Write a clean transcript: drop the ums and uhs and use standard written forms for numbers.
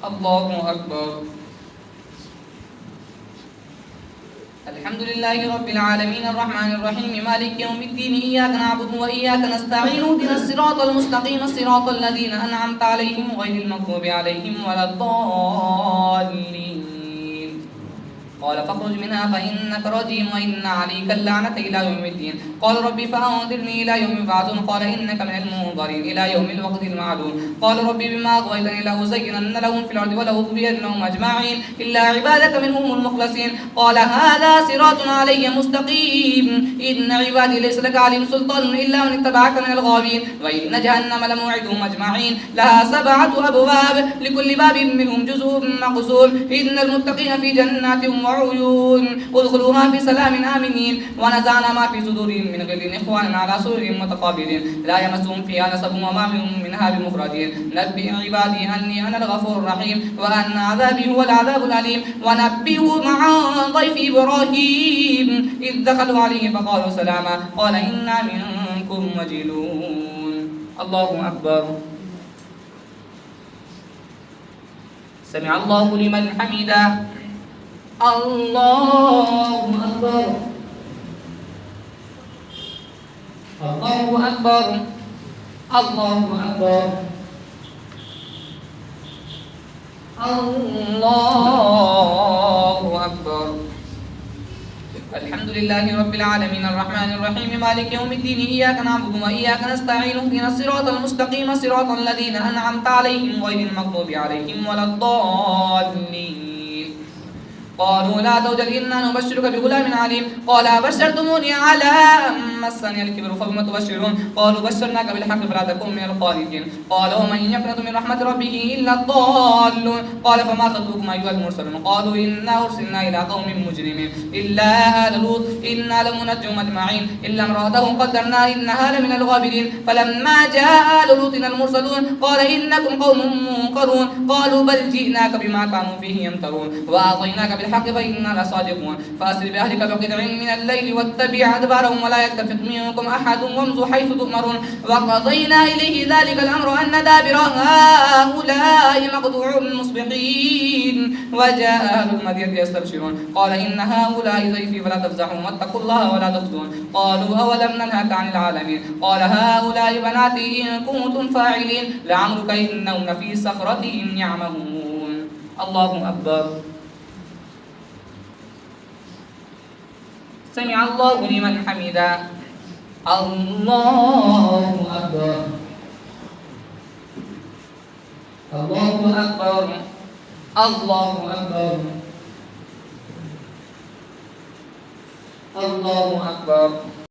الله أكبر. الحمد لله رب العالمين الرحمن الرحيم مالك يوم الدين إياك نعبد وإياك نستعين اهدنا الصراط المستقيم صراط الذين أنعمت عليهم غير المغضوب عليهم ولا الضالين. قال فاخرج منها فإنك رجيم وإن عليك اللعنة إلى يوم الدين. قال ربي فأنظرني إلى يوم يبعثون. قال إنك من المنظرين إلى يوم الوقت المعلوم. قال ربي بما أغويتني لأزينن لهم في الأرض ولأغوينهم أجمعين إلا عبادك منهم المخلصين. قال هذا صراط علي مستقيم إن عبادي ليس لك عليهم سلطان إلا من اتبعك من الغاوين وإن جهنم لموعدهم أجمعين لها 7 أبواب لكل باب منهم جزء مقسوم إن المتقين في جنات وعيون ادخلوها في سلام آمنين ونزعنا ما في صدورهم من غل إخوانا على سرر متقابلين لا يمسهم فيها نصب وما هم منها بمخرجين. نبئ عبادي أني أنا الغفور الرحيم وأن عذابي هو العذاب الأليم. ونبئهم عن ضيف إبراهيم إذ دخلوا عليه فقالوا سلاما قال إنا منكم وجلون. الله أكبر. سمع الله لمن حمده. الله أكبر. الله أكبر. الله أكبر. الله أكبر. الحمد لله رب العالمين الرحمن الرحيم مالك يوم الدين إياك نعبد وإياك نستعين اهدنا الصراط المستقيم صراط الذين أنعمت عليهم غير المغضوب عليهم ولا الضالين. قالوا لا توجل إنا نبشرك بغلام عليم. قال أبشرتموني على أن مسني الكبر فبم تبشرون. قالوا بشرناك بالحق فلا تكن من القانتين. قال ومن يقنط من رحمة ربه إلا الضالون. قال فما خطبكم أيها المرسلون. قالوا إنا أرسلنا إلى قوم مجرمين إلا آل لوط إنا لمنجهم أجمعين إلا امرأته قدرنا إنها لمن الغابرين. فلما جاء آل لوط المرسلون قال إنكم قوم منكرون. قالوا بل جئناك بما كانوا فيه يمترون وأعطيناك بالحق فإنا لصادقون. فأسر بأهلك بقطع من الليل واتبع أدبارهم ولا يلتفت منكم أحد وامضوا حيث تؤمرون. وقضينا إليه ذلك الأمر أن دابر هؤلاء مقطوع مصبحين. وجاء أهل المدينة يستبشرون قال إن هؤلاء ضيفي فلا تفزعون واتقوا الله ولا تخزون. قالوا أولم ننهك عن العالمين. قال هؤلاء بناتي إن كنتم فاعلين لعمرك إنهم لفي صخرتهم يعمهون. الله أكبر. سمع الله لمن حمده. الله أكبر. الله أكبر. الله أكبر. الله أكبر.